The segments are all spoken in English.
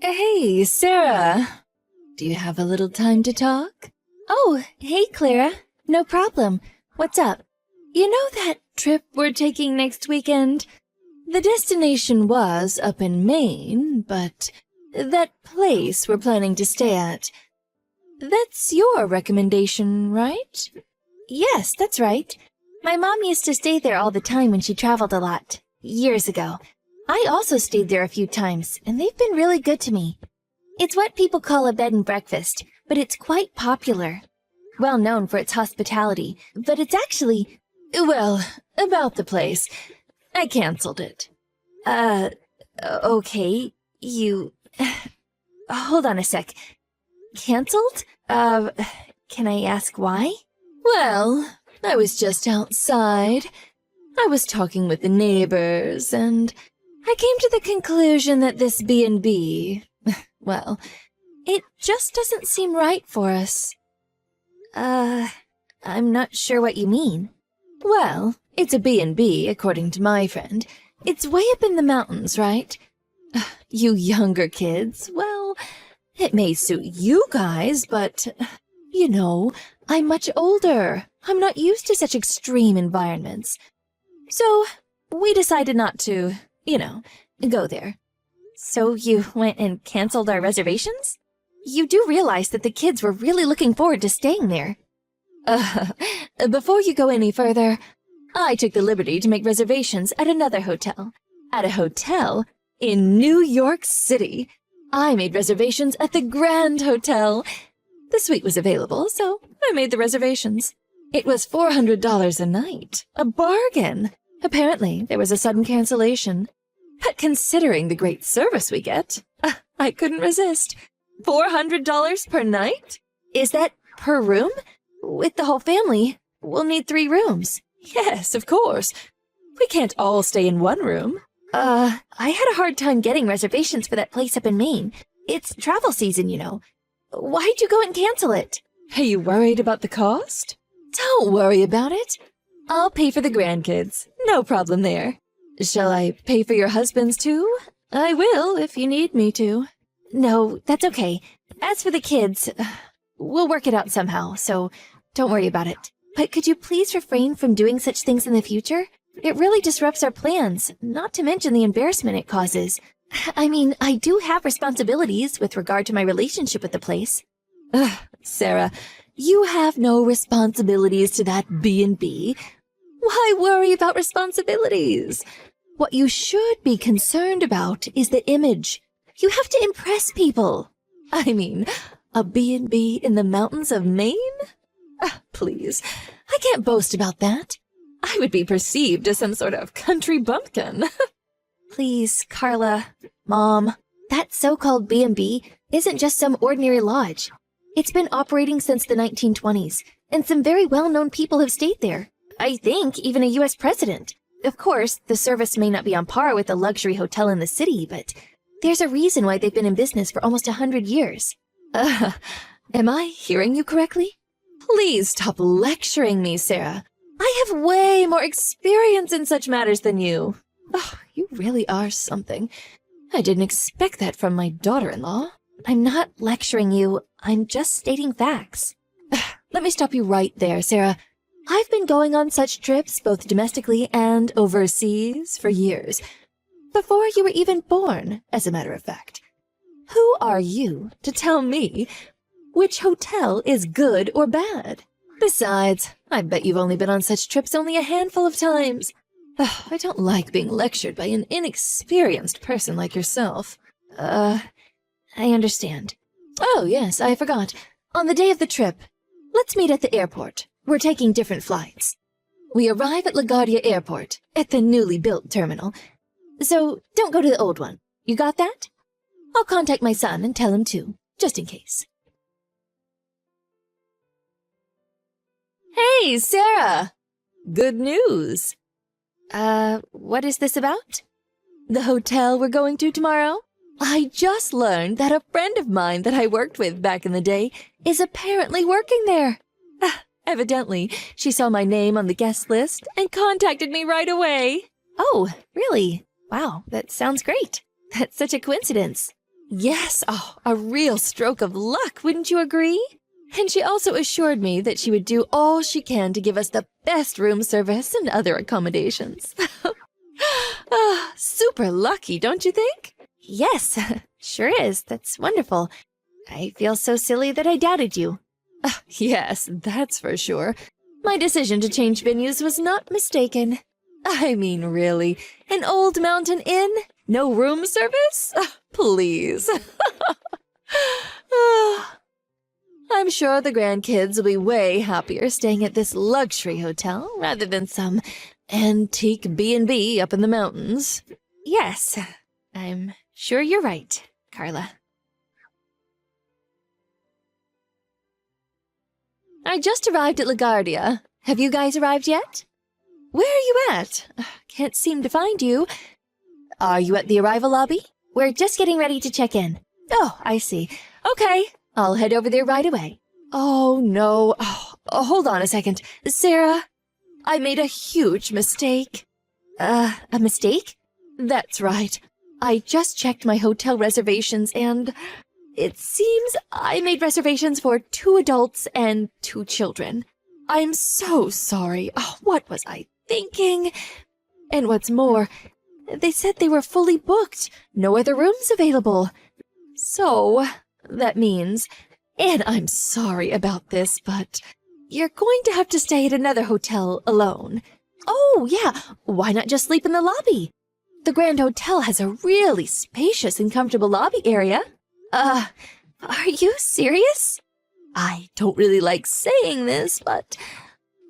Hey, Sarah. Do you have a little time to talk? Oh, hey, Clara. No problem. What's up? You know that trip we're taking next weekend? The destination was up in Maine, but that place we're planning to stay at, that's your recommendation, right? Yes, that's right. My mom used to stay there all the time when she traveled a lot, years ago. I also stayed there a few times, and they've been really good to me. It's what people call a bed and breakfast, but it's quite popular. Well known for its hospitality, but it's actually, well, about the place. I canceled it. Okay, you... Hold on a sec. Canceled? Can I ask why? Well, I was just outside. I was talking with the neighbors, and I came to the conclusion that this B&B, well, it just doesn't seem right for us. I'm not sure what you mean. Well, it's a B&B, according to my friend. It's way up in the mountains, right? You younger kids, well, it may suit you guys, but, you know, I'm much older. I'm not used to such extreme environments. So, we decided not to, go there. So you went and canceled our reservations? You do realize that the kids were really looking forward to staying there. Before you go any further, I took the liberty to make reservations at another hotel. At a hotel in New York City. I made reservations at the Grand Hotel. The suite was available, so I made the reservations. It was $400 a night. A bargain. Apparently, there was a sudden cancellation. But considering the great service we get, I couldn't resist. $400 per night? Is that per room? With the whole family, we'll need 3 rooms. Yes, of course. We can't all stay in one room. I had a hard time getting reservations for that place up in Maine. It's travel season, you know. Why'd you go and cancel it? Are you worried about the cost? Don't worry about it. I'll pay for the grandkids. No problem there. Shall I pay for your husband's too? I will if you need me to. No, that's okay. As for the kids, we'll work it out somehow, so don't worry about it. But could you please refrain from doing such things in the future? It really disrupts our plans, not to mention the embarrassment it causes. I mean, I do have responsibilities with regard to my relationship with the place. Sarah, you have no responsibilities to that B&B. Why worry about responsibilities? What you should be concerned about is the image. You have to impress people. I mean, a B&B in the mountains of Maine? Please, I can't boast about that. I would be perceived as some sort of country bumpkin. Please, Carla, Mom, that so-called B&B isn't just some ordinary lodge. It's been operating since the 1920s, and some very well-known people have stayed there. I think even a U.S. president. Of course, the service may not be on par with a luxury hotel in the city, but there's a reason why they've been in business for almost 100 years. Am I hearing you correctly? Please stop lecturing me, Sarah. I have way more experience in such matters than you. Oh, you really are something. I didn't expect that from my daughter-in-law. I'm not lecturing you. I'm just stating facts. Let me stop you right there, Sarah. I've been going on such trips, both domestically and overseas, for years. Before you were even born, as a matter of fact. Who are you to tell me which hotel is good or bad? Besides, I bet you've only been on such trips only a handful of times. I don't like being lectured by an inexperienced person like yourself. I understand. Oh, yes, I forgot. On the day of the trip, let's meet at the airport. We're taking different flights. We arrive at LaGuardia Airport, at the newly built terminal. So, don't go to the old one. You got that? I'll contact my son and tell him too, just in case. Hey, Sarah! Good news. What is this about? The hotel we're going to tomorrow? I just learned that a friend of mine that I worked with back in the day is apparently working there. Evidently, she saw my name on the guest list and contacted me right away. Oh, really? Wow, that sounds great. That's such a coincidence. Yes, oh, a real stroke of luck, wouldn't you agree? And she also assured me that she would do all she can to give us the best room service and other accommodations. Super lucky, don't you think? Yes, sure is. That's wonderful. I feel so silly that I doubted you. Yes, that's for sure. My decision to change venues was not mistaken. I mean, really, an old mountain inn? No room service? Please. I'm sure the grandkids will be way happier staying at this luxury hotel rather than some antique B&B up in the mountains. Yes, I'm sure you're right, Carla. I just arrived at LaGuardia. Have you guys arrived yet? Where are you at? Can't seem to find you. Are you at the arrival lobby? We're just getting ready to check in. Oh, I see. Okay, I'll head over there right away. Oh, no. Hold on a second. Sarah, I made a huge mistake. A mistake? That's right. I just checked my hotel reservations and it seems I made reservations for 2 adults and 2 children. I'm so sorry. Oh, what was I thinking? And what's more, they said they were fully booked. No other rooms available. So, that means, and I'm sorry about this, but you're going to have to stay at another hotel alone. Oh, yeah, why not just sleep in the lobby? The Grand Hotel has a really spacious and comfortable lobby area. Are you serious? I don't really like saying this, but,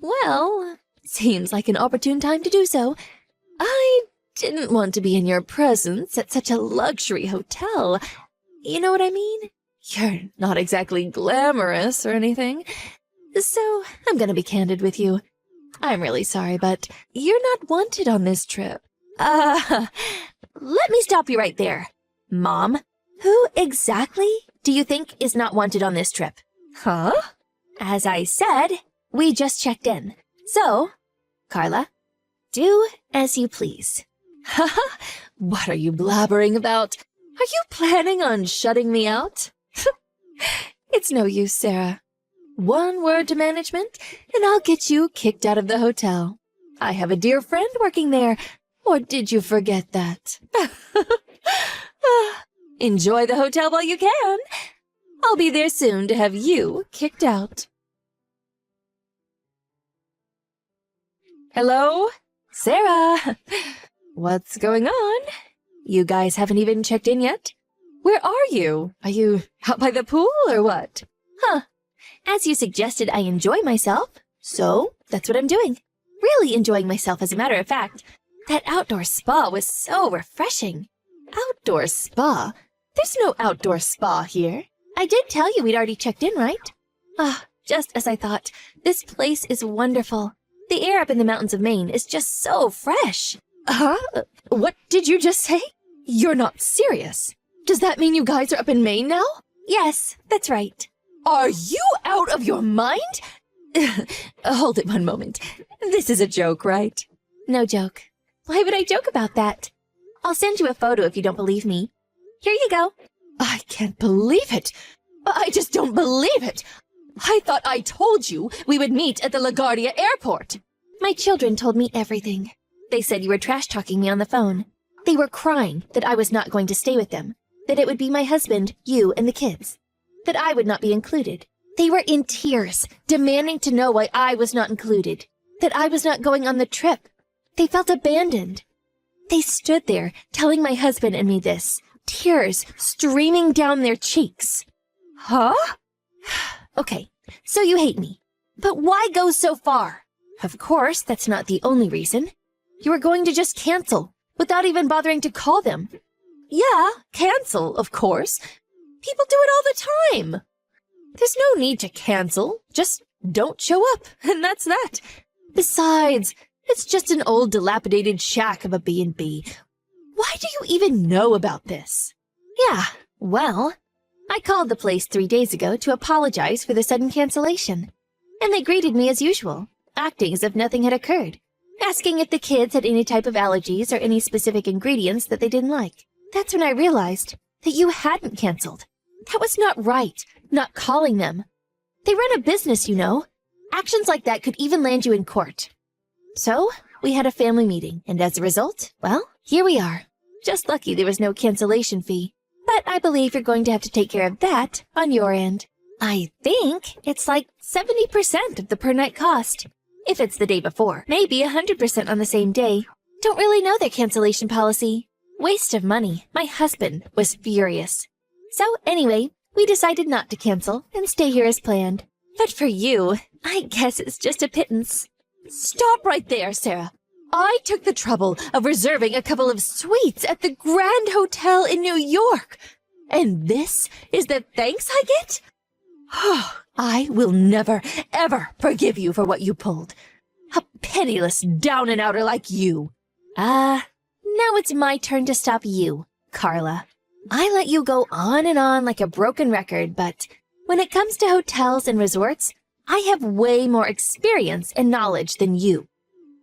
well, seems like an opportune time to do so. I didn't want to be in your presence at such a luxury hotel. You know what I mean? You're not exactly glamorous or anything. So, I'm gonna be candid with you. I'm really sorry, but you're not wanted on this trip. Let me stop you right there. Mom, who exactly do you think is not wanted on this trip? Huh? As I said, we just checked in. So, Carla, do as you please. Haha, what are you blabbering about? Are you planning on shutting me out? It's no use, Sarah. One word to management, and I'll get you kicked out of the hotel. I have a dear friend working there, or did you forget that? Enjoy the hotel while you can. I'll be there soon to have you kicked out. Hello? Sarah? What's going on? You guys haven't even checked in yet? Where are you? Are you out by the pool or what? Huh. As you suggested, I enjoy myself, so that's what I'm doing. Really enjoying myself, as a matter of fact. That outdoor spa was so refreshing. Outdoor spa? There's no outdoor spa here. I did tell you we'd already checked in, right? Just as I thought. This place is wonderful. The air up in the mountains of Maine is just so fresh. Huh? What did you just say? You're not serious. Does that mean you guys are up in Maine now? Yes, that's right. Are you out of your mind? Hold it one moment. This is a joke, right? No joke. Why would I joke about that? I'll send you a photo if you don't believe me. Here you go. I can't believe it. I just don't believe it. I thought I told you we would meet at the LaGuardia airport. My children told me everything. They said you were trash-talking me on the phone. They were crying that I was not going to stay with them, that it would be my husband, you, and the kids, that I would not be included. They were in tears, demanding to know why I was not included, that I was not going on the trip. They felt abandoned. They stood there, telling my husband and me this, tears streaming down their cheeks. Huh? Okay, so you hate me. But why go so far? Of course, that's not the only reason. You were going to just cancel, without even bothering to call them. Yeah, cancel, of course. People do it all the time. There's no need to cancel. Just don't show up, and that's that. Besides, it's just an old dilapidated shack of a B&B. Why do you even know about this? Yeah, well, I called the place 3 days ago to apologize for the sudden cancellation. And they greeted me as usual, acting as if nothing had occurred, asking if the kids had any type of allergies or any specific ingredients that they didn't like. That's when I realized that you hadn't canceled. That was not right, not calling them. They run a business, you know. Actions like that could even land you in court. So, we had a family meeting, and as a result, well, here we are. Just lucky there was no cancellation fee. But I believe you're going to have to take care of that on your end. I think it's like 70% of the per-night cost. If it's the day before, maybe 100% on the same day. Don't really know their cancellation policy. Waste of money. My husband was furious. So anyway, we decided not to cancel and stay here as planned. But for you, I guess it's just a pittance. Stop right there, Sarah. I took the trouble of reserving a couple of suites at the Grand Hotel in New York. And this is the thanks I get? I will never, ever forgive you for what you pulled. A penniless down-and-outer like you. Now it's my turn to stop you, Carla. I let you go on and on like a broken record, but when it comes to hotels and resorts, I have way more experience and knowledge than you.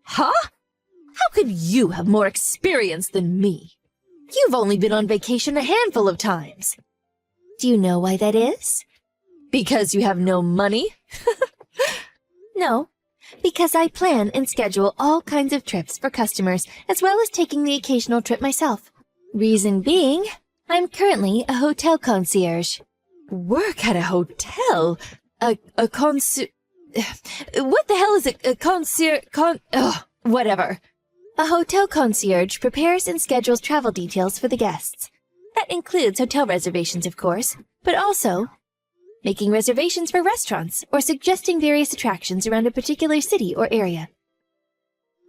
Huh? How could you have more experience than me? You've only been on vacation a handful of times. Do you know why that is? Because you have no money? No, because I plan and schedule all kinds of trips for customers, as well as taking the occasional trip myself. Reason being, I'm currently a hotel concierge. Work at a hotel? A concierge... What the hell is a concierge... whatever. A hotel concierge prepares and schedules travel details for the guests. That includes hotel reservations, of course, but also making reservations for restaurants or suggesting various attractions around a particular city or area.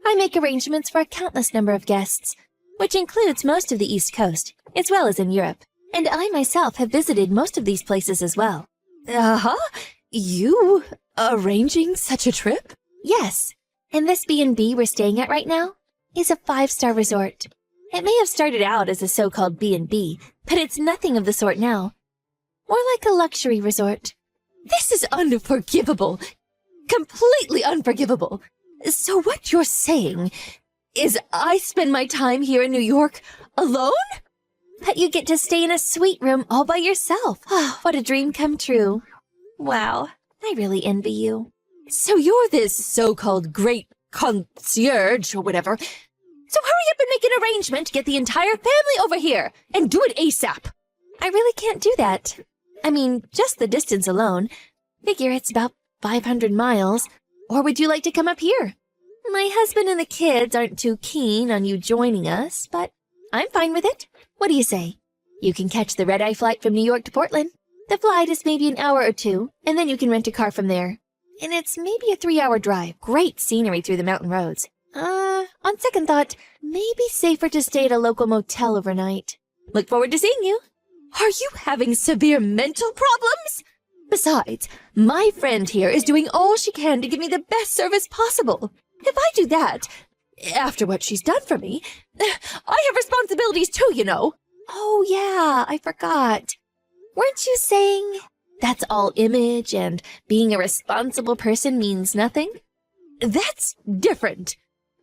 I make arrangements for a countless number of guests, which includes most of the East Coast, as well as in Europe, and I myself have visited most of these places as well. You arranging such a trip? Yes, and this B&B we're staying at right now is a 5-star resort. It may have started out as a so-called B&B, but it's nothing of the sort now. More like a luxury resort. This is unforgivable. Completely unforgivable. So what you're saying is I spend my time here in New York alone? But you get to stay in a suite room all by yourself. What a dream come true. Wow, I really envy you. So you're this so-called great concierge or whatever. So hurry up and make an arrangement to get the entire family over here and do it ASAP. I really can't do that. I mean, just the distance alone. Figure it's about 500 miles. Or would you like to come up here? My husband and the kids aren't too keen on you joining us, but I'm fine with it. What do you say? You can catch the red-eye flight from New York to Portland. The flight is maybe an hour or two, and then you can rent a car from there. And it's maybe a 3-hour drive. Great scenery through the mountain roads. On second thought, maybe safer to stay at a local motel overnight. Look forward to seeing you. Are you having severe mental problems? Besides, my friend here is doing all she can to give me the best service possible. If I do that, after what she's done for me, I have responsibilities too, you know. Oh yeah, I forgot. Weren't you saying that's all image and being a responsible person means nothing? That's different.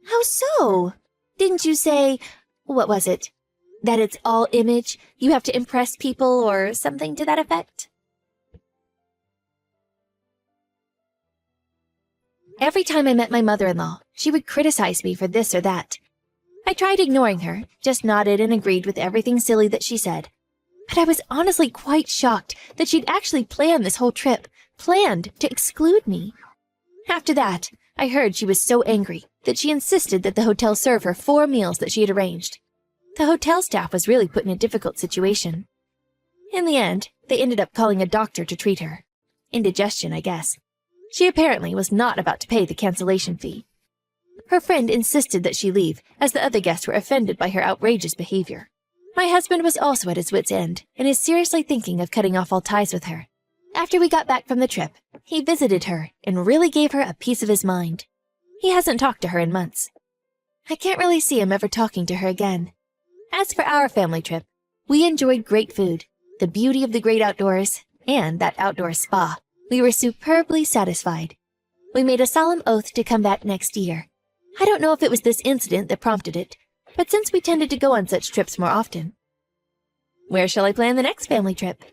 How so? Didn't you say, what was it? That it's all image, you have to impress people or something to that effect? Every time I met my mother-in-law, she would criticize me for this or that. I tried ignoring her, just nodded and agreed with everything silly that she said. But I was honestly quite shocked that she'd actually planned this whole trip, planned to exclude me. After that, I heard she was so angry that she insisted that the hotel serve her 4 meals that she had arranged. The hotel staff was really put in a difficult situation. In the end, they ended up calling a doctor to treat her. Indigestion, I guess. She apparently was not about to pay the cancellation fee. Her friend insisted that she leave, as the other guests were offended by her outrageous behavior. My husband was also at his wit's end, and is seriously thinking of cutting off all ties with her. After we got back from the trip, he visited her and really gave her a piece of his mind. He hasn't talked to her in months. I can't really see him ever talking to her again. As for our family trip, we enjoyed great food, the beauty of the great outdoors, and that outdoor spa. We were superbly satisfied. We made a solemn oath to come back next year. I don't know if it was this incident that prompted it, but since we tended to go on such trips more often. Where shall I plan the next family trip?